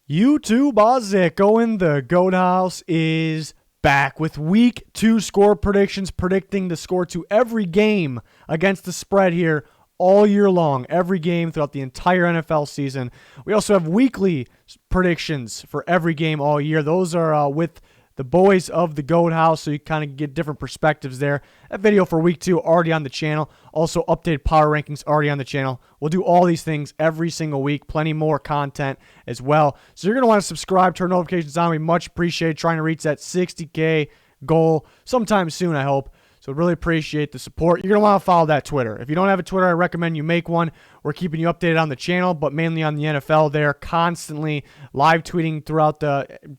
YouTube Bazeko, the Goat House is back with week 2 score predictions, predicting the score to every game against the spread here all year long, every game throughout the entire NFL season. We also have weekly predictions for every game all year. Those are with the boys of the Goat House, so you kind of get different perspectives there. That video for week 2 already on the channel. Also, updated power rankings already on the channel. We'll do all these things every single week. Plenty more content as well. So you're going to want to subscribe, turn notifications on. We much appreciate trying to reach that 60K goal sometime soon, I hope. So really appreciate the support. You're going to want to follow that Twitter. If you don't have a Twitter, I recommend you make one. We're keeping you updated on the channel, but mainly on the NFL there, constantly live tweeting throughout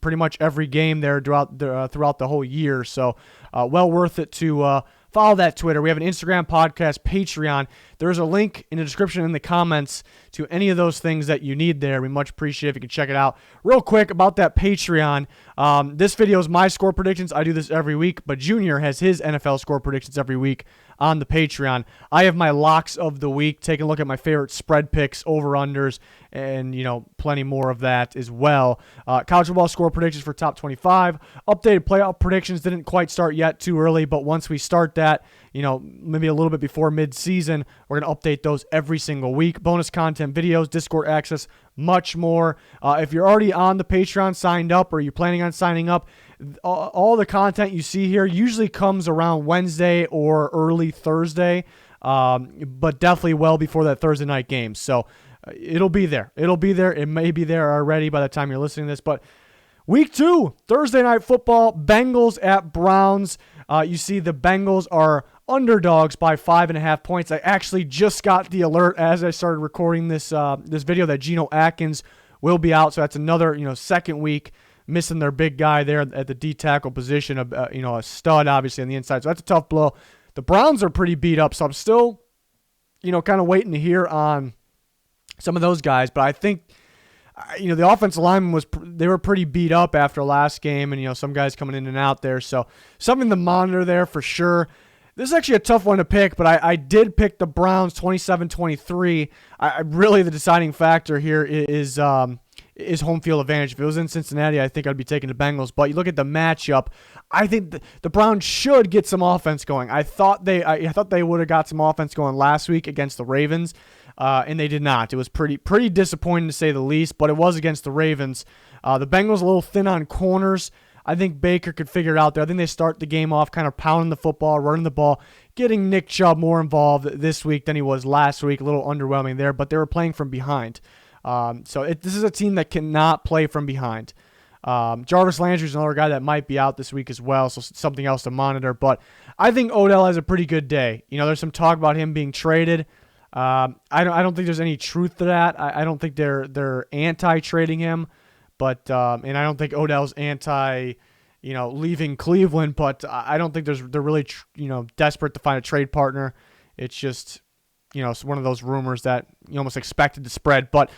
pretty much every game there throughout the whole year. So well worth it to follow that Twitter. We have an Instagram, podcast, Patreon. There's a link in the description in the comments to any of those things that you need there. We much appreciate if you can check it out. Real quick about that Patreon. This video is my score predictions. I do this every week, but Junior has his NFL score predictions every week on the Patreon. I have my locks of the week, taking a look at my favorite spread picks, over-unders, and, plenty more of that as well. College football score predictions for top 25. Updated playoff predictions didn't quite start yet, too early, but once we start that, maybe a little bit before mid-season, we're going to update those every single week. Bonus content, videos, Discord access, much more. If you're already on the Patreon, signed up, or you're planning on signing up, all the content you see here usually comes around Wednesday or early Thursday, but definitely well before that Thursday night game. So it'll be there. It may be there already by the time you're listening to this, but week 2, Thursday night football, Bengals at Browns. You see the Bengals are underdogs by 5.5 points. I actually just got the alert as I started recording this video that Geno Atkins will be out. So that's another second week missing their big guy there at the D tackle position. A stud obviously on the inside. So that's a tough blow. The Browns are pretty beat up. So I'm still kind of waiting to hear on some of those guys. But I think the offensive lineman they were pretty beat up after last game, and some guys coming in and out there. So something to monitor there for sure. This is actually a tough one to pick, but I did pick the Browns 27-23. Really the deciding factor here is home field advantage. If it was in Cincinnati, I think I'd be taking the Bengals. But you look at the matchup, I think the Browns should get some offense going. I thought they would have got some offense going last week against the Ravens, and they did not. It was pretty disappointing to say the least, but it was against the Ravens. The Bengals a little thin on corners. I think Baker could figure it out there. I think they start the game off kind of pounding the football, running the ball, getting Nick Chubb more involved this week than he was last week. A little underwhelming there, but they were playing from behind. This is a team that cannot play from behind. Jarvis Landry is another guy that might be out this week as well, so something else to monitor. But I think Odell has a pretty good day. There's some talk about him being traded. I don't think there's any truth to that. I don't think they're anti-trading him. But and I don't think Odell's anti, leaving Cleveland. But I don't think they're really desperate to find a trade partner. It's just it's one of those rumors that you almost expected to spread. But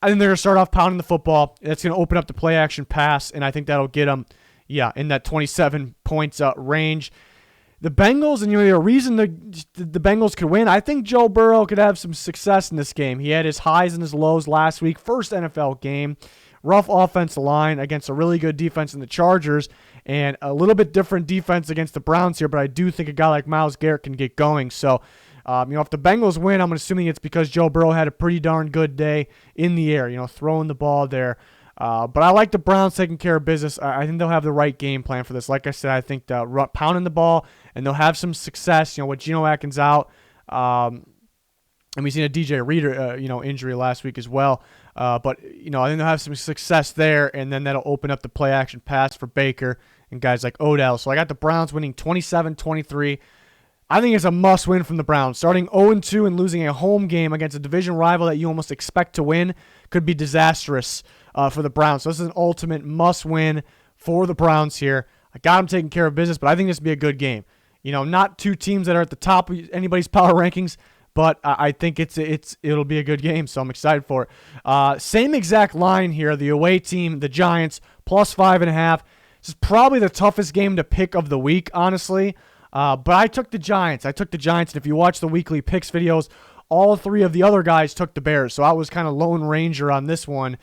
I think they're gonna start off pounding the football. That's gonna open up the play action pass, and I think that'll get them in that 27 points range. The Bengals, and the reason the Bengals could win, I think Joe Burrow could have some success in this game. He had his highs and his lows last week, first NFL game. Rough offensive line against a really good defense in the Chargers, and a little bit different defense against the Browns here, but I do think a guy like Myles Garrett can get going. So, if the Bengals win, I'm assuming it's because Joe Burrow had a pretty darn good day in the air, throwing the ball there. But I like the Browns taking care of business. I think they'll have the right game plan for this. Like I said, I think they'll pounding the ball, and they'll have some success, with Geno Atkins out. And we've seen a DJ Reader, injury last week as well. But I think they'll have some success there, and then that'll open up the play-action pass for Baker and guys like Odell. So I got the Browns winning 27-23. I think it's a must-win from the Browns. Starting 0-2 and losing a home game against a division rival that you almost expect to win could be disastrous for the Browns. So this is an ultimate must-win for the Browns here. I got them taking care of business, but I think this will be a good game. Not two teams that are at the top of anybody's power rankings, but I think it'll be a good game, so I'm excited for it. Same exact line here. The away team, the Giants, plus 5.5. This is probably the toughest game to pick of the week, honestly. But I took the Giants. And if you watch the weekly picks videos, all three of the other guys took the Bears. So I was kind of lone ranger on this one.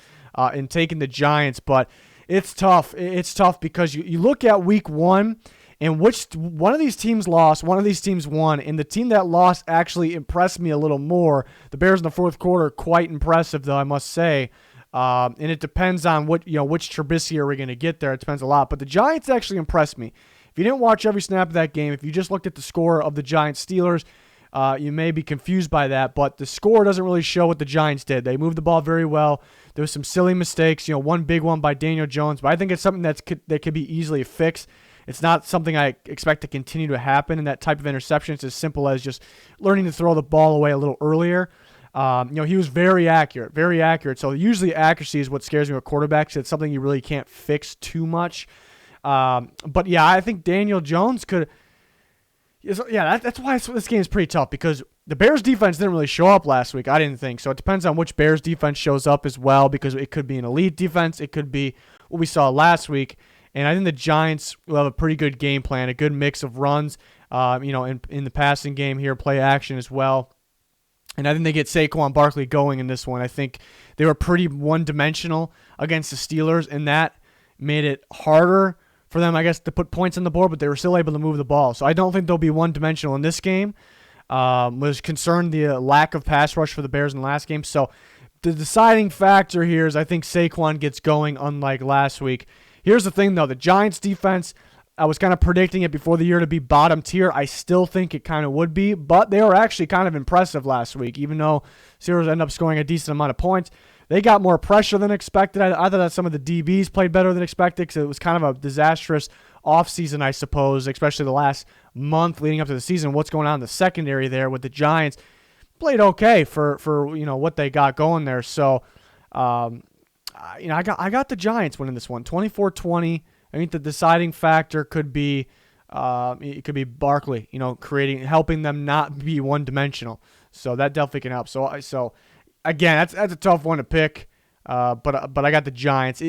in taking the Giants, but it's tough. It's tough because you look at week 1 and which one of these teams lost, one of these teams won, and the team that lost actually impressed me a little more. The Bears in the fourth quarter, quite impressive though, I must say. And it depends on which Trubisky are we going to get there. It depends a lot, but the Giants actually impressed me. If you didn't watch every snap of that game, if you just looked at the score of the Giants-Steelers, you may be confused by that, but the score doesn't really show what the Giants did. They moved the ball very well. There was some silly mistakes, one big one by Daniel Jones, but I think it's something that could be easily fixed. It's not something I expect to continue to happen in that type of interception. It's as simple as just learning to throw the ball away a little earlier. He was very accurate, very accurate. So usually accuracy is what scares me with quarterbacks. It's something you really can't fix too much. But yeah, I think Daniel Jones could. Yeah, that's why this game is pretty tough because the Bears defense didn't really show up last week. I didn't think so. It depends on which Bears defense shows up as well because it could be an elite defense. It could be what we saw last week. And I think the Giants will have a pretty good game plan, a good mix of runs, in the passing game here, play action as well. And I think they get Saquon Barkley going in this one. I think they were pretty one-dimensional against the Steelers, and that made it harder for them, I guess, to put points on the board, but they were still able to move the ball. So I don't think they'll be one-dimensional in this game. Was concerned the lack of pass rush for the Bears in the last game. So the deciding factor here is I think Saquon gets going, unlike last week. Here's the thing, though. The Giants' defense, I was kind of predicting it before the year to be bottom tier. I still think it kind of would be, but they were actually kind of impressive last week, even though Steelers ended up scoring a decent amount of points. They got more pressure than expected. I thought that some of the DBs played better than expected because it was kind of a disastrous offseason, I suppose, especially the last month leading up to the season. What's going on in the secondary there with the Giants played okay for what they got going there. So, I got the Giants winning this one, 24-20. I think the deciding factor could be Barkley, helping them not be one-dimensional. So that definitely can help. So again, that's a tough one to pick. But I got the Giants.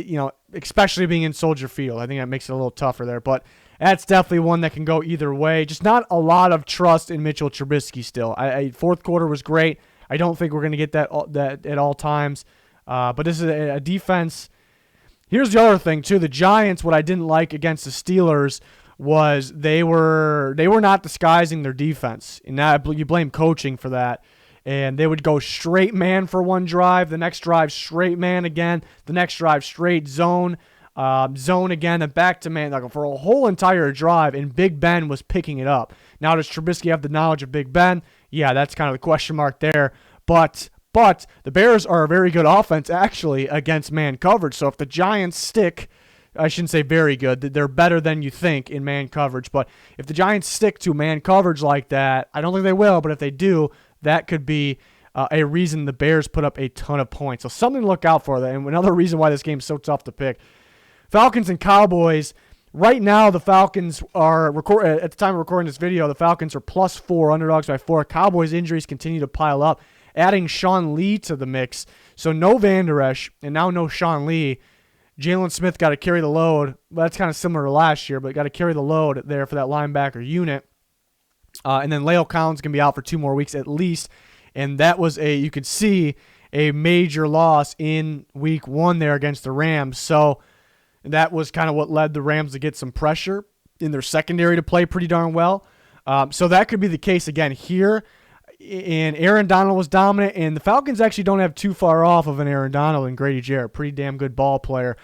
Especially being in Soldier Field, I think that makes it a little tougher there. But that's definitely one that can go either way. Just not a lot of trust in Mitchell Trubisky still. Fourth quarter was great. I don't think we're going to get that at all times. But this is a defense. Here's the other thing too. The Giants, what I didn't like against the Steelers was they were not disguising their defense. And now you blame coaching for that. And they would go straight man for one drive, the next drive straight man again, the next drive straight zone again, and back to man for a whole entire drive, and Big Ben was picking it up. Now, does Trubisky have the knowledge of Big Ben? Yeah, that's kind of the question mark there. But the Bears are a very good offense, actually, against man coverage. So if the Giants stick, I shouldn't say very good, they're better than you think in man coverage. But if the Giants stick to man coverage like that, I don't think they will, but if they do, that could be a reason the Bears put up a ton of points. So something to look out for. And another reason why this game is so tough to pick. Falcons and Cowboys. Right now, the Falcons are, at the time of recording this video, the Falcons are +4, underdogs by 4. Cowboys injuries continue to pile up, adding Sean Lee to the mix. So no Van Der Esch, and now no Sean Lee. Jalen Smith got to carry the load. Well, that's kind of similar to last year, but got to carry the load there for that linebacker unit. And then La'el Collins can be out for 2 more weeks at least. And that was you could see a major loss in week 1 there against the Rams. So that was kind of what led the Rams to get some pressure in their secondary to play pretty darn well. So that could be the case again here. And Aaron Donald was dominant, and the Falcons actually don't have too far off of an Aaron Donald and Grady Jarrett. Pretty damn good ball player.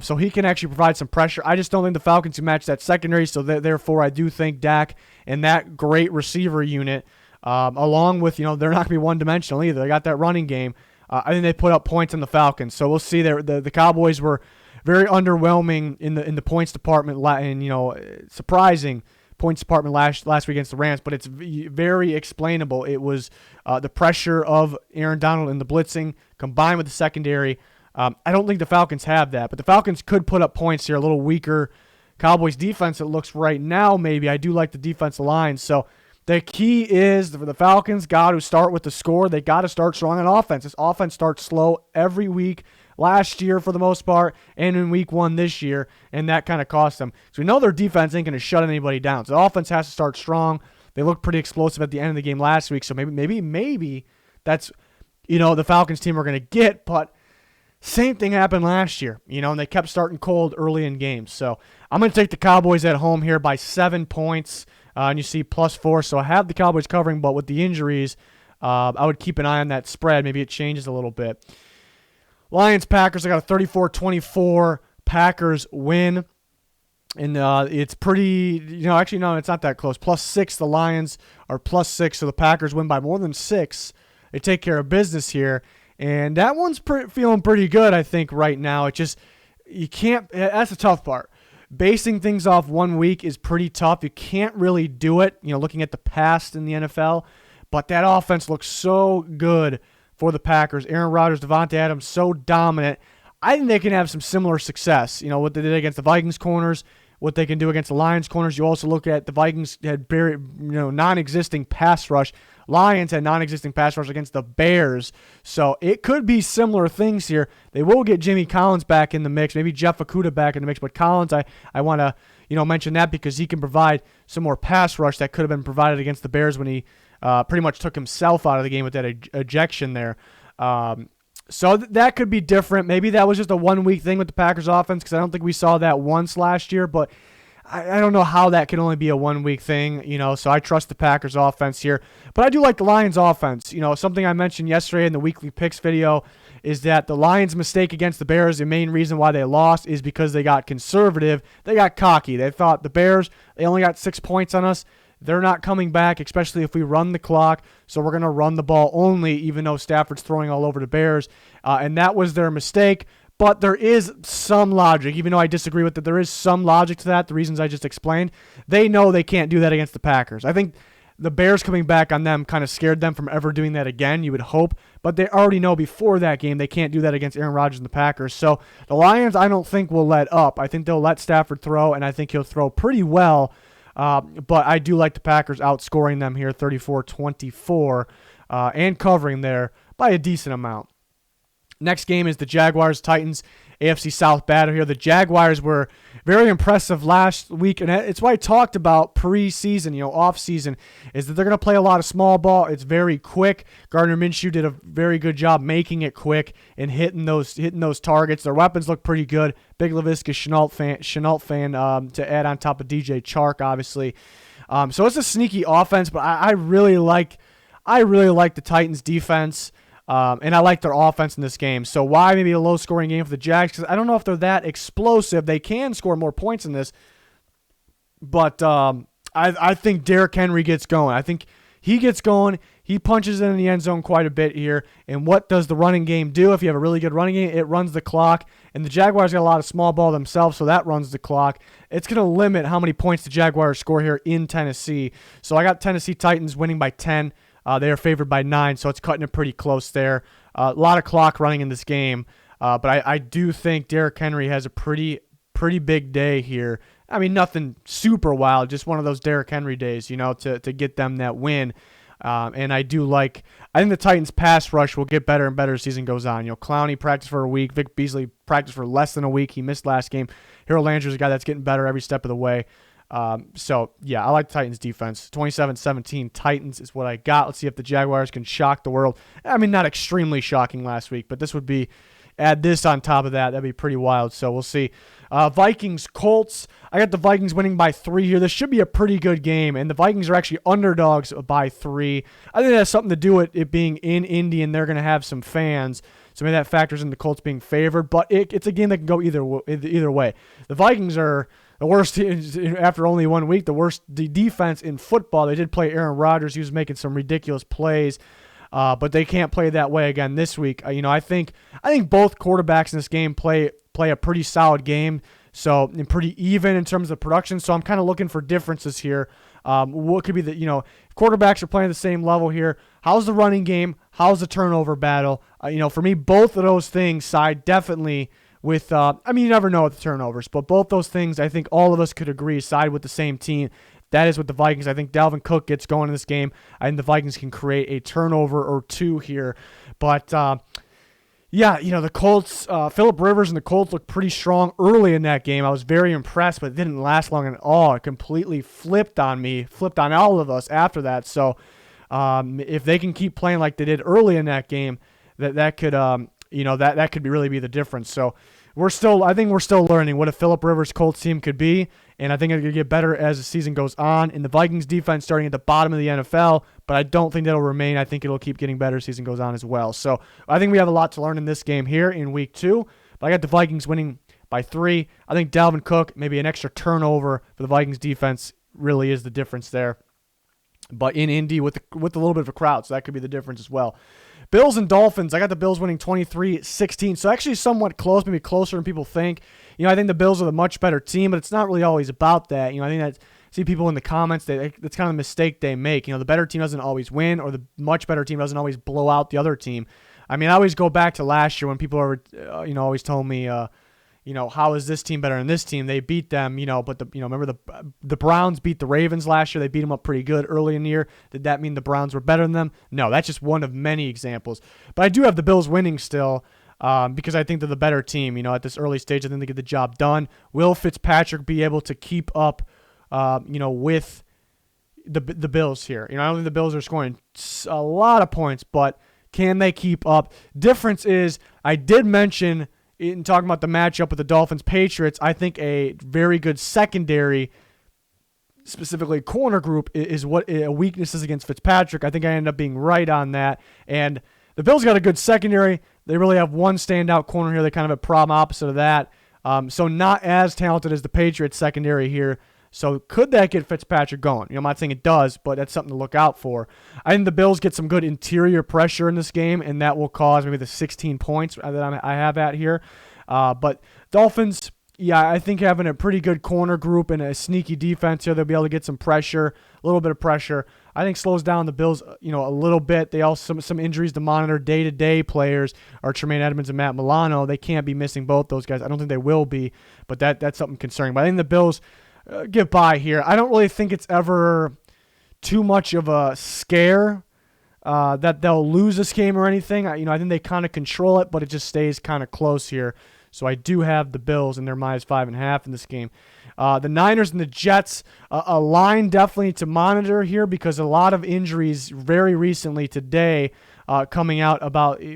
So he can actually provide some pressure. I just don't think the Falcons can match that secondary, so therefore I do think Dak and that great receiver unit, along with, they're not going to be one-dimensional either. They got that running game. I think they put up points on the Falcons. So we'll see. The Cowboys were very underwhelming in the points department, and surprising points department last week against the Rams, but it's very explainable. It was the pressure of Aaron Donald and the blitzing combined with the secondary. I don't think the Falcons have that, but the Falcons could put up points here. A little weaker Cowboys defense, it looks right now, maybe. I do like the defensive line. So the key is for the Falcons got to start with the score. They got to start strong on offense. This offense starts slow every week last year for the most part, and in week 1 this year, and that kind of cost them. So we know their defense ain't going to shut anybody down. So the offense has to start strong. They looked pretty explosive at the end of the game last week, so maybe that's the Falcons team we're going to get, but Same thing happened last year, and they kept starting cold early in games. So I'm going to take the Cowboys at home here by 7 points, and you see +4. So I have the Cowboys covering, but with the injuries, I would keep an eye on that spread. Maybe it changes a little bit. Lions-Packers, I got a 34-24 Packers win. And it's pretty, actually, no, it's not that close. +6, the Lions are +6, so the Packers win by more than 6. They take care of business here. And that one's feeling pretty good, I think, right now. It just, you can't, that's the tough part. Basing things off 1 week is pretty tough. You can't really do it, looking at the past in the NFL. But that offense looks so good for the Packers. Aaron Rodgers, Devontae Adams, so dominant. I think they can have some similar success. What they did against the Vikings corners, what they can do against the Lions corners. You also look at the Vikings had very, non-existing pass rush. Lions had non-existing pass rush against the Bears. So it could be similar things here. They will get Jimmy Collins back in the mix, maybe Jeff Okudah back in the mix. But Collins, I want to, mention that because he can provide some more pass rush that could have been provided against the Bears when he pretty much took himself out of the game with that ejection there. So that could be different. Maybe that was just a 1 week thing with the Packers offense because I don't think we saw that once last year. But I don't know how that can only be a 1 week thing, so I trust the Packers offense here. But I do like the Lions offense. Something I mentioned yesterday in the weekly picks video is that the Lions' mistake against the Bears, the main reason why they lost is because they got conservative. They got cocky. They thought the Bears, they only got 6 points on us. They're not coming back, especially if we run the clock. So we're going to run the ball only, even though Stafford's throwing all over the Bears. And that was their mistake. But there is some logic, even though I disagree with it. There is some logic to that, the reasons I just explained. They know they can't do that against the Packers. I think the Bears coming back on them kind of scared them from ever doing that again, you would hope. But they already know before that game they can't do that against Aaron Rodgers and the Packers. So the Lions, I don't think, will let up. I think they'll let Stafford throw, and I think he'll throw pretty well. But I do like the Packers outscoring them here 34-24 and covering there by a decent amount. Next game is the Jaguars-Titans AFC South battle here. The Jaguars were very impressive last week, and it's why I talked about preseason, off-season, is that they're going to play a lot of small ball. It's very quick. Gardner Minshew did a very good job making it quick and hitting those targets. Their weapons look pretty good. Big Laviska Shenault fan to add on top of DJ Chark, obviously. So it's a sneaky offense, but I really like the Titans' defense. And I like their offense in this game. So why maybe a low-scoring game for the Jags? Because I don't know if they're that explosive. They can score more points in this. But I think Derrick Henry gets going. I think he gets going. He punches in the end zone quite a bit here. And what does the running game do? If you have a really good running game, it runs the clock. And the Jaguars got a lot of small ball themselves, so that runs the clock. It's going to limit how many points the Jaguars score here in Tennessee. So I got Tennessee Titans winning by 10. They are favored by 9, so it's cutting it pretty close there. A lot of clock running in this game, but I do think Derrick Henry has a pretty big day here. I mean, nothing super wild, just one of those Derrick Henry days, to get them that win. And I think the Titans' pass rush will get better and better as the season goes on. Clowney practiced for a week. Vic Beasley practiced for less than a week. He missed last game. Harold Landry's a guy that's getting better every step of the way. So, yeah, I like the Titans' defense. 27-17 Titans is what I got. Let's see if the Jaguars can shock the world. I mean, not extremely shocking last week, but this would be, add this on top of that. That'd be pretty wild. So we'll see. Vikings, Colts. I got the Vikings winning by 3 here. This should be a pretty good game, and the Vikings are actually underdogs by 3. I think that has something to do with it being in Indy, and they're going to have some fans. So maybe that factors in the Colts being favored, but it's a game that can go either way. The Vikings are the worst, after only 1 week, the worst defense in football. They did play Aaron Rodgers. He was making some ridiculous plays, but they can't play that way again this week. I think both quarterbacks in this game play a pretty solid game, so and pretty even in terms of production. So I'm kind of looking for differences here. What could be if quarterbacks are playing the same level here? How's the running game? How's the turnover battle? For me, both of those things side definitely with, you never know with the turnovers, but both those things, I think all of us could agree, side with the same team. That is with the Vikings. I think Dalvin Cook gets going in this game. I think the Vikings can create a turnover or two here. But, the Colts, Phillip Rivers and the Colts looked pretty strong early in that game. I was very impressed, but it didn't last long at all. It completely flipped on all of us after that. So if they can keep playing like they did early in that game, that could that could really be the difference. So I think we're still learning what a Phillip Rivers Colts team could be, and I think it could get better as the season goes on. And the Vikings defense starting at the bottom of the NFL, but I don't think that'll remain. I think it'll keep getting better as the season goes on as well. So I think we have a lot to learn in this game here in week 2, but I got the Vikings winning by 3. I think Dalvin Cook, maybe an extra turnover for the Vikings defense, really is the difference there. But in Indy with a little bit of a crowd, so that could be the difference as well. Bills and Dolphins, I got the Bills winning 23-16, so actually somewhat close, maybe closer than people think. I think the Bills are the much better team, but it's not really always about that. I think that see people in the comments, that's kind of the mistake they make. The better team doesn't always win, or the much better team doesn't always blow out the other team. I always go back to last year when people are, always told me, how is this team better than this team? They beat them, but remember the Browns beat the Ravens last year. They beat them up pretty good early in the year. Did that mean the Browns were better than them? No, that's just one of many examples. But I do have the Bills winning still because I think they're the better team. At this early stage, I think they get the job done. Will Fitzpatrick be able to keep up, with the Bills here? I don't think the Bills are scoring a lot of points, but can they keep up? Difference is, I did mention in talking about the matchup with the Dolphins-Patriots, I think a very good secondary, specifically corner group, is what a weakness is against Fitzpatrick. I think I ended up being right on that. And the Bills got a good secondary. They really have one standout corner here. They kind of have a problem opposite of that. So not as talented as the Patriots secondary here. So could that get Fitzpatrick going? I'm not saying it does, but that's something to look out for. I think the Bills get some good interior pressure in this game, and that will cause maybe the 16 points that I have at here. But Dolphins, I think having a pretty good corner group and a sneaky defense here, they'll be able to get some pressure, a little bit of pressure. I think slows down the Bills, a little bit. They also some injuries to monitor. Day-to-day players are Tremaine Edmonds and Matt Milano. They can't be missing both those guys. I don't think they will be, but that's something concerning. But I think the Bills get by here. I don't really think it's ever too much of a scare that they'll lose this game or anything. I think they kind of control it, but it just stays kind of close here. So I do have the Bills, and they're minus 5.5 in this game. The Niners and the Jets, a line definitely to monitor here because a lot of injuries very recently today coming out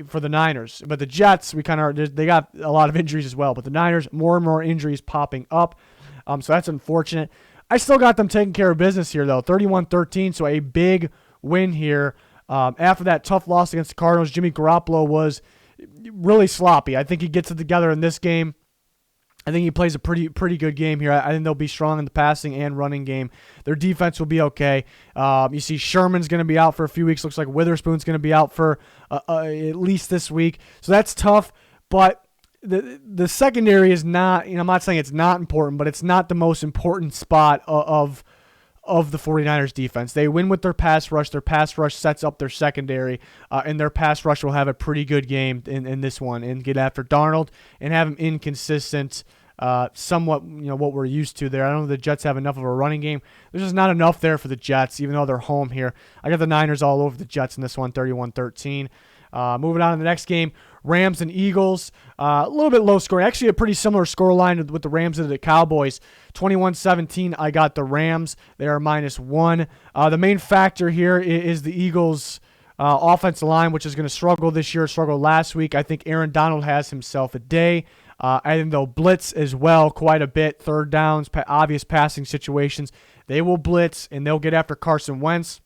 for the Niners. But the Jets, they got a lot of injuries as well. But the Niners, more and more injuries popping up. So that's unfortunate. I still got them taking care of business here, though. 31-13, so a big win here. After that tough loss against the Cardinals, Jimmy Garoppolo was really sloppy. I think he gets it together in this game. I think he plays a pretty good game here. I think they'll be strong in the passing and running game. Their defense will be okay. You see Sherman's going to be out for a few weeks. Looks like Witherspoon's going to be out for at least this week. So that's tough, but the secondary is not, I'm not saying it's not important, but it's not the most important spot of the 49ers defense. They win with their pass rush. Their pass rush sets up their secondary, and their pass rush will have a pretty good game in this one and get after Darnold and have him inconsistent, somewhat, what we're used to there. I don't know if the Jets have enough of a running game. There's just not enough there for the Jets, even though they're home here. I got the Niners all over the Jets in this one, 31-13. Moving on to the next game, Rams and Eagles. A little bit low scoring. Actually, a pretty similar score line with the Rams and the Cowboys. 21-17, I got the Rams. They are -1. The main factor here is the Eagles' offensive line, which is going to struggle this year, struggled last week. I think Aaron Donald has himself a day. I think they'll blitz as well quite a bit. Third downs, obvious passing situations. They will blitz, and they'll get after Carson Wentz.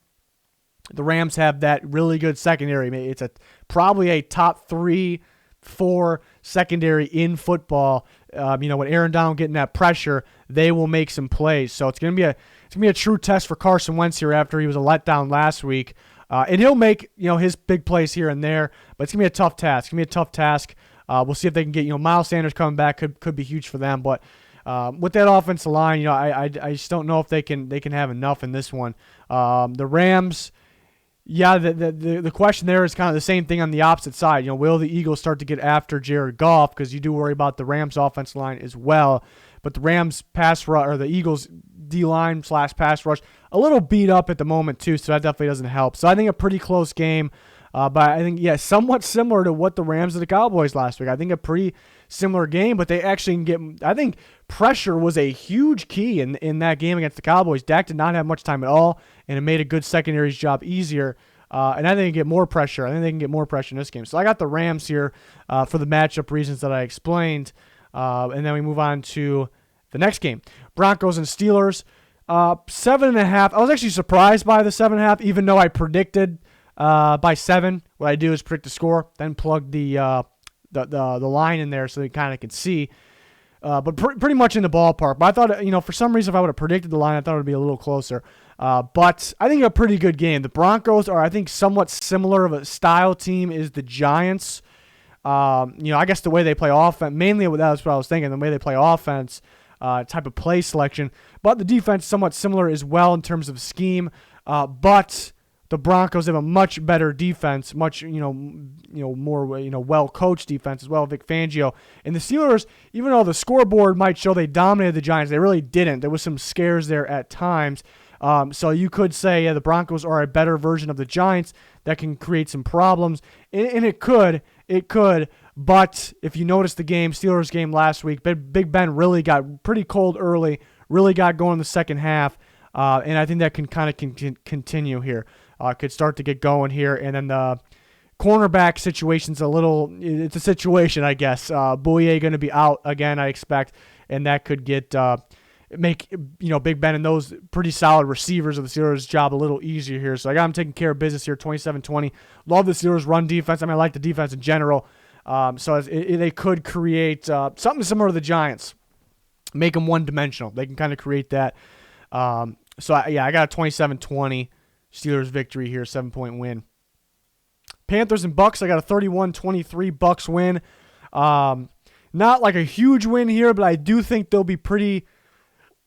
The Rams have that really good secondary. It's probably a top 3-4 secondary in football. When Aaron Donald getting that pressure, they will make some plays. So it's gonna be a true test for Carson Wentz here after he was a letdown last week. And he'll make his big plays here and there, but it's gonna be a tough task. We'll see if they can get Miles Sanders coming back could be huge for them, but. With that offensive line, I just don't know if they can have enough in this one. The Rams. Yeah, the question there is kind of the same thing on the opposite side. Will the Eagles start to get after Jared Goff? Because you do worry about the Rams' offensive line as well. But the Rams' pass rush, or the Eagles' D-line / pass rush, a little beat up at the moment too, so that definitely doesn't help. So I think a pretty close game. But I think, somewhat similar to what the Rams and the Cowboys last week. I think a pretty similar game, but they actually can get – I think pressure was a huge key in that game against the Cowboys. Dak did not have much time at all, and it made a good secondary's job easier. And I think they can get more pressure. I think they can get more pressure in this game. So I got the Rams here for the matchup reasons that I explained. And then we move on to the next game. Broncos and Steelers. 7.5. I was actually surprised by the 7.5, even though I predicted by 7. What I do is predict the score, then plug the line in there so you kind of can see. But pretty much in the ballpark. But I thought, for some reason, if I would have predicted the line, I thought it would be a little closer. But I think a pretty good game. The Broncos are, I think, somewhat similar of a style team is the Giants. I guess the way they play offense, mainly that's what I was thinking, the way they play offense, type of play selection. But the defense somewhat similar as well in terms of scheme. But the Broncos have a much better defense, much more well-coached defense as well. Vic Fangio and the Steelers, even though the scoreboard might show they dominated the Giants, they really didn't. There was some scares there at times. So you could say the Broncos are a better version of the Giants that can create some problems, and it could. But if you notice the Steelers game last week, Big Ben really got pretty cold early, really got going in the second half, and I think that can kind of continue here. Could start to get going here, and then the cornerback situation's it's a situation, I guess. Bouye going to be out again, I expect, and that could make Big Ben and those pretty solid receivers of the Steelers' job a little easier here. So I got them taking care of business here, 27-20. Love the Steelers' run defense. I like the defense in general. So they could create something similar to the Giants, make them one-dimensional. They can kind of create that. I got a 27-20 Steelers victory here, 7-point win. Panthers and Bucks, I got a 31-23 Bucks win. Not like a huge win here, but I do think they'll be pretty...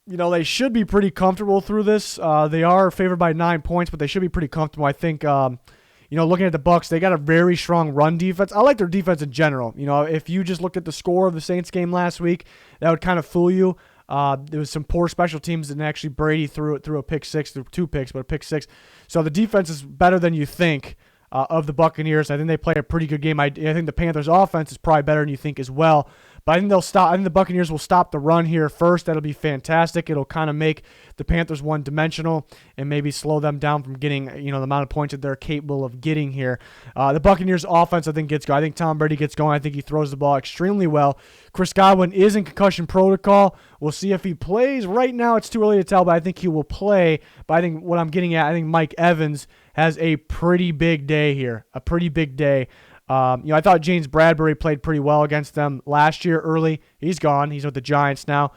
they should be pretty comfortable through this. They are favored by 9 points, but they should be pretty comfortable. I think, looking at the Bucks, they got a very strong run defense. I like their defense in general. If you just looked at the score of the Saints game last week, that would kind of fool you. There was some poor special teams, and actually Brady threw a pick six, threw 2 picks, but a pick 6. So the defense is better than you think of the Buccaneers. I think they play a pretty good game. I think the Panthers' offense is probably better than you think as well. But I think I think the Buccaneers will stop the run here first. That'll be fantastic. It'll kind of make the Panthers one-dimensional and maybe slow them down from getting the amount of points that they're capable of getting here. The Buccaneers' offense, I think, gets going. I think Tom Brady gets going. I think he throws the ball extremely well. Chris Godwin is in concussion protocol. We'll see if he plays. Right now, it's too early to tell, but I think he will play. But I think what I'm getting at, I think Mike Evans has a pretty big day here, a pretty big day. I thought James Bradbury played pretty well against them last year early. He's gone. He's with the Giants now.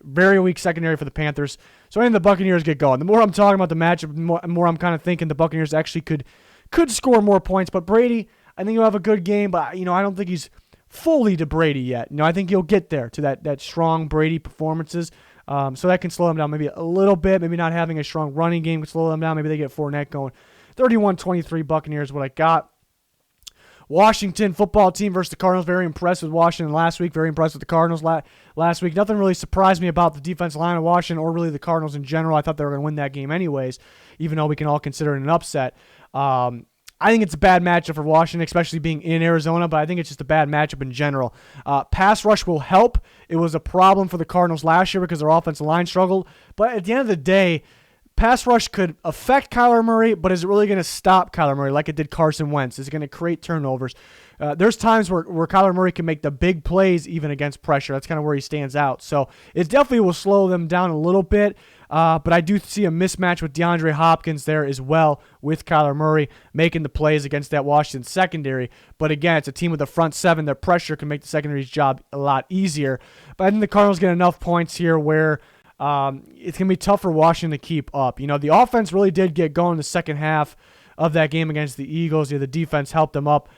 Very weak secondary for the Panthers. So I think the Buccaneers get going. The more I'm talking about the matchup, the more I'm kind of thinking the Buccaneers actually could score more points. But Brady, I think he'll have a good game, but I don't think he's fully to Brady yet. I think he'll get there to that strong Brady performances. So that can slow them down maybe a little bit. Maybe not having a strong running game can slow them down. Maybe they get Fournette going. 31-23 Buccaneers, what I got. Washington football team versus the Cardinals. Very impressed with Washington last week. Very impressed with the Cardinals last week. Nothing really surprised me about the defensive line of Washington or really the Cardinals in general. I thought they were going to win that game anyways, even though we can all consider it an upset. I think it's a bad matchup for Washington, especially being in Arizona, but I think it's just a bad matchup in general. Pass rush will help. It was a problem for the Cardinals last year because their offensive line struggled. But at the end of the day, pass rush could affect Kyler Murray, but is it really going to stop Kyler Murray like it did Carson Wentz? Is it going to create turnovers? There's times where Kyler Murray can make the big plays even against pressure. That's kind of where he stands out. So it definitely will slow them down a little bit, but I do see a mismatch with DeAndre Hopkins there as well with Kyler Murray making the plays against that Washington secondary. But again, it's a team with a front seven. Their pressure can make the secondary's job a lot easier. But I think the Cardinals get enough points here where it's going to be tough for Washington to keep up. The offense really did get going in the second half of that game against the Eagles. The defense helped them out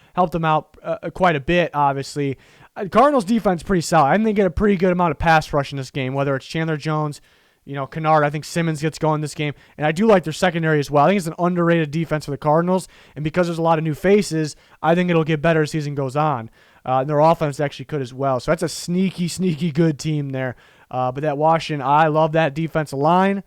quite a bit, obviously. Cardinals defense pretty solid. I think they get a pretty good amount of pass rush in this game, whether it's Chandler Jones, Kennard. I think Simmons gets going this game. And I do like their secondary as well. I think it's an underrated defense for the Cardinals. And because there's a lot of new faces, I think it'll get better as the season goes on. And their offense actually could as well. So that's a sneaky, sneaky good team there. But that Washington, I love that defensive line,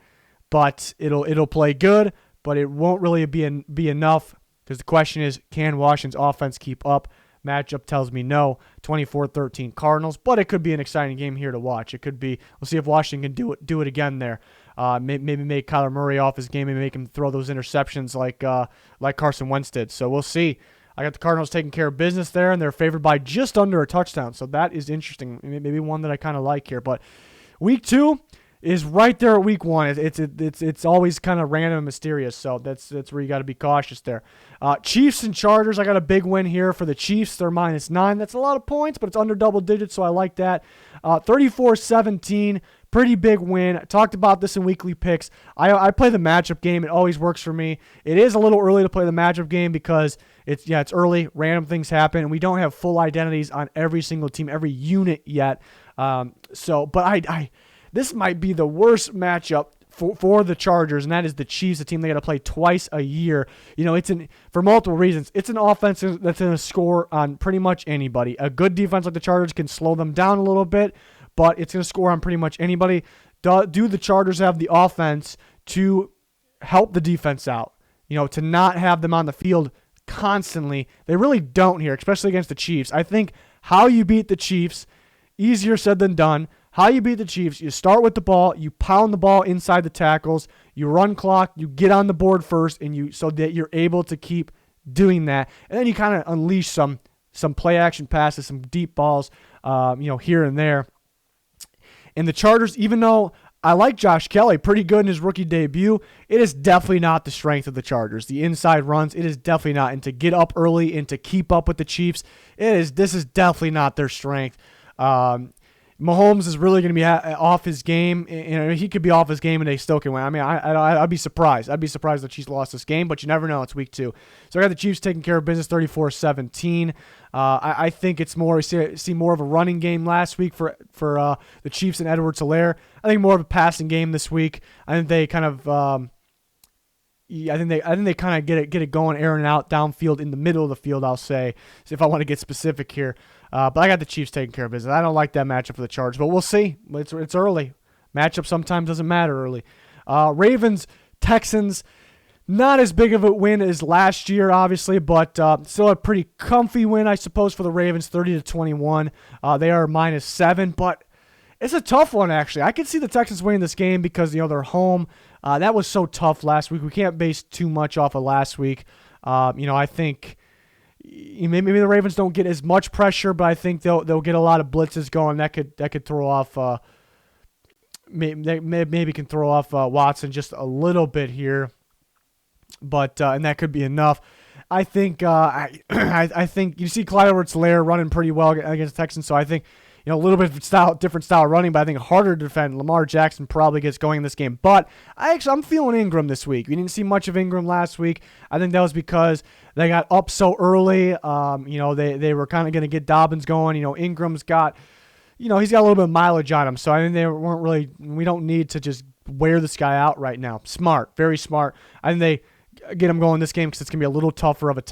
but it'll play good, but it won't really be enough because the question is, can Washington's offense keep up? matchup tells me no. 24-13 Cardinals, but it could be an exciting game here to watch. It could be. We'll see if Washington can do it again there. Maybe make Kyler Murray off his game and make him throw those interceptions like Carson Wentz did. So we'll see. I got the Cardinals taking care of business there, and they're favored by just under a touchdown. So that is interesting. Maybe one that I kind of like here. But week 2 is right there at week 1. It's always kind of random and mysterious. So that's where you got to be cautious there. Chiefs and Chargers. I got a big win here for the Chiefs. They're -9. That's a lot of points, but it's under double digits, so I like that. 34-17. Pretty big win. I talked about this in weekly picks. I play the matchup game. It always works for me. It is a little early to play the matchup game because it's early. Random things happen, and we don't have full identities on every single team, every unit yet. This might be the worst matchup for the Chargers, and that is the Chiefs, a team they got to play twice a year. For multiple reasons. It's an offense that's going to score on pretty much anybody. A good defense like the Chargers can slow them down a little bit, but it's going to score on pretty much anybody. Do the Chargers have the offense to help the defense out? To not have them on the field constantly. They really don't here, especially against the Chiefs. I think how you beat the Chiefs, easier said than done. How you beat the Chiefs, you start with the ball, you pound the ball inside the tackles, you run clock, you get on the board first, and so that you're able to keep doing that. And then you kind of unleash some play action passes, some deep balls, here and there. And the Chargers, even though I like Josh Kelly, pretty good in his rookie debut, it is definitely not the strength of the Chargers. The inside runs, it is definitely not. And to get up early and to keep up with the Chiefs, this is definitely not their strength. Mahomes is really going to be off his game. He could be off his game and they still can win. I mean, I'd be surprised. I'd be surprised that the Chiefs lost this game, but you never know. It's week 2. So I got the Chiefs taking care of business 34-17. I think it's more, see more of a running game last week for the Chiefs and Edwards-Helaire. I think more of a passing game this week. I think they kind of get it going, airing it out downfield in the middle of the field, I'll say, so if I want to get specific here. But I got the Chiefs taking care of business. I don't like that matchup for the Chargers, but we'll see. It's early. Matchup sometimes doesn't matter early. Ravens, Texans, not as big of a win as last year, obviously, but still a pretty comfy win, I suppose, for the Ravens, 30-21. They are -7, but it's a tough one, actually. I could see the Texans winning this game because, they're home. That was so tough last week. We can't base too much off of last week. I think maybe the Ravens don't get as much pressure, but I think they'll get a lot of blitzes going. That could throw off. Maybe can throw off Watson just a little bit here, but and that could be enough. I think I think you see Clyde Edwards-Helaire running pretty well against the Texans, so I think a little bit of different style running, but I think harder to defend. Lamar Jackson probably gets going in this game, but I'm feeling Ingram this week. We didn't see much of Ingram last week. I think that was because they got up so early. They were kind of going to get Dobbins going. Ingram's got, he's got a little bit of mileage on him, so I think they weren't really. We don't need to just wear this guy out right now. Smart, very smart. I think they get him going this game because it's going to be a little tougher of a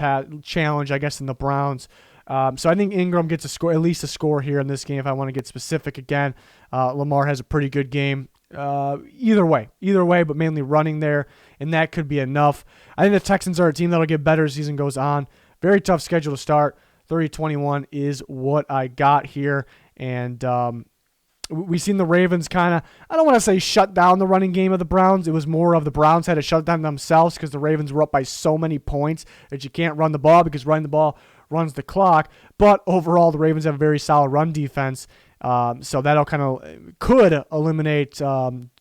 challenge, I guess, than the Browns. So I think Ingram gets at least a score here in this game if I want to get specific again. Lamar has a pretty good game. Either way, but mainly running there, and that could be enough. I think the Texans are a team that'll get better as the season goes on. Very tough schedule to start. 30-21 is what I got here, and we've seen the Ravens kind of, I don't want to say shut down the running game of the Browns. It was more of the Browns had to shut down themselves because the Ravens were up by so many points that you can't run the ball because running the ball runs the clock. But overall, the Ravens have a very solid run defense. So that'll kind of could eliminate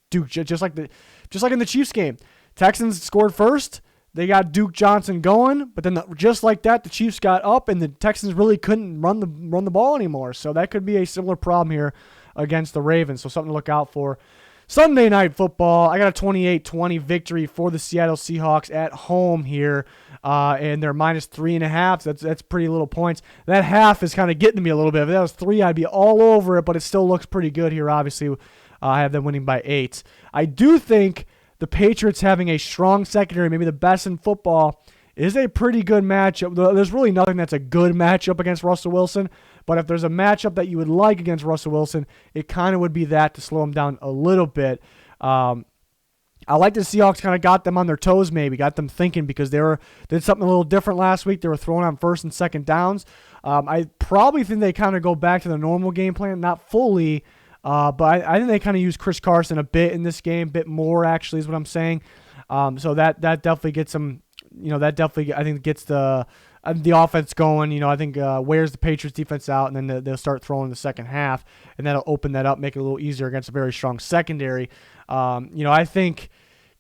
Duke, just like in the Chiefs game. Texans scored first. They got Duke Johnson going, but then just like that, the Chiefs got up, and the Texans really couldn't run the ball anymore. So that could be a similar problem here against the Ravens. So something to look out for. Sunday Night Football, I got a 28-20 victory for the Seattle Seahawks at home here, and they're -3.5. That's pretty little points. That half is kind of getting to me a little bit. If that was 3, I'd be all over it, but it still looks pretty good here. Obviously, I have them winning by 8. I do think the Patriots having a strong secondary, maybe the best in football, is a pretty good matchup. There's really nothing that's a good matchup against Russell Wilson, but if there's a matchup that you would like against Russell Wilson, it kind of would be that to slow him down a little bit. I like the Seahawks kind of got them on their toes, maybe got them thinking because they did something a little different last week. They were throwing on first and second downs. I probably think they kind of go back to the normal game plan, not fully, but I think they kind of use Chris Carson a bit in this game, a bit more actually is what I'm saying. So that definitely gets them, that definitely I think gets the offense going. I think wears the Patriots defense out, and then they'll start throwing in the second half, and that'll open that up, make it a little easier against a very strong secondary. I think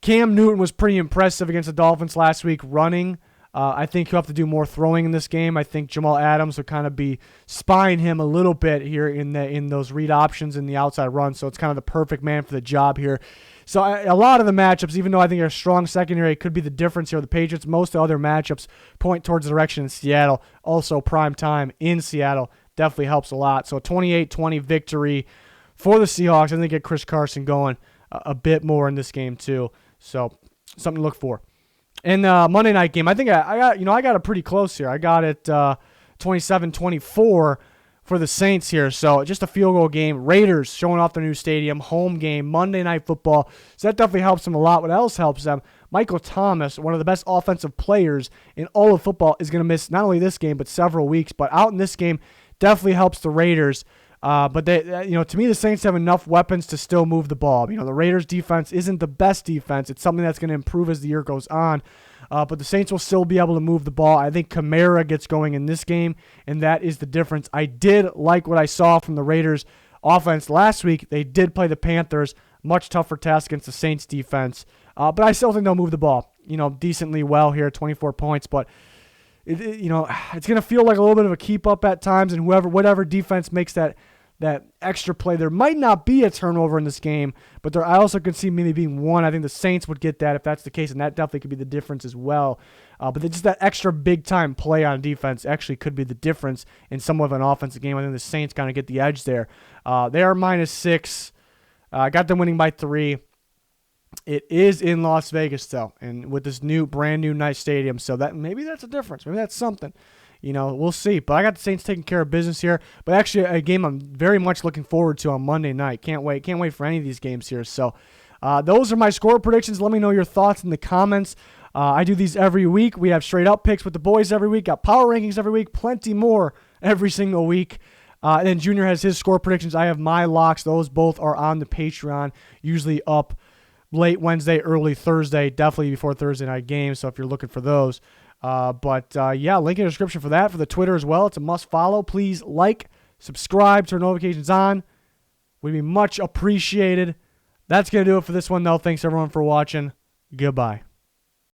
Cam Newton was pretty impressive against the Dolphins last week running. I think he'll have to do more throwing in this game. I think Jamal Adams will kind of be spying him a little bit here in those read options in the outside run, so it's kind of the perfect man for the job here. So a lot of the matchups, even though I think a strong secondary could be the difference here, the Patriots, most of the other matchups point towards the direction in Seattle. Also prime time in Seattle definitely helps a lot. So a 28-20 victory for the Seahawks. I think they get Chris Carson going a bit more in this game too. So something to look for. In the Monday night game, I think I got it pretty close here. I got it 27-24 for the Saints here. So just a field goal game. Raiders showing off their new stadium, home game, Monday Night Football. So that definitely helps them a lot. What else helps them? Michael Thomas, one of the best offensive players in all of football, is going to miss not only this game but several weeks. But out in this game, definitely helps the Raiders. But they, to me, the Saints have enough weapons to still move the ball. The Raiders' defense isn't the best defense. It's something that's going to improve as the year goes on. But the Saints will still be able to move the ball. I think Kamara gets going in this game, and that is the difference. I did like what I saw from the Raiders' offense last week. They did play the Panthers, much tougher task against the Saints' defense. But I still think they'll move the ball, decently well here, 24 points. But it's going to feel like a little bit of a keep up at times, and whatever defense makes that extra play. There might not be a turnover in this game, but I also could see maybe being one. I think the Saints would get that if that's the case, and that definitely could be the difference as well. But just that extra big-time play on defense actually could be the difference in somewhat of an offensive game. I think the Saints kind of get the edge there. They are -6. I got them winning by 3. It is in Las Vegas, though, and with this brand new nice stadium, so maybe that's a difference. Maybe that's something. We'll see. But I got the Saints taking care of business here. But actually, a game I'm very much looking forward to on Monday night. Can't wait. Can't wait for any of these games here. So those are my score predictions. Let me know your thoughts in the comments. I do these every week. We have straight up picks with the boys every week. Got power rankings every week. Plenty more every single week. And then Junior has his score predictions. I have my locks. Those both are on the Patreon, usually up late Wednesday, early Thursday, definitely before Thursday night games. So if you're looking for those. Link in the description for that, for the Twitter as well. It's a must follow. Please like, subscribe, turn notifications on. Would be much appreciated. That's going to do it for this one, though. Thanks, everyone, for watching. Goodbye.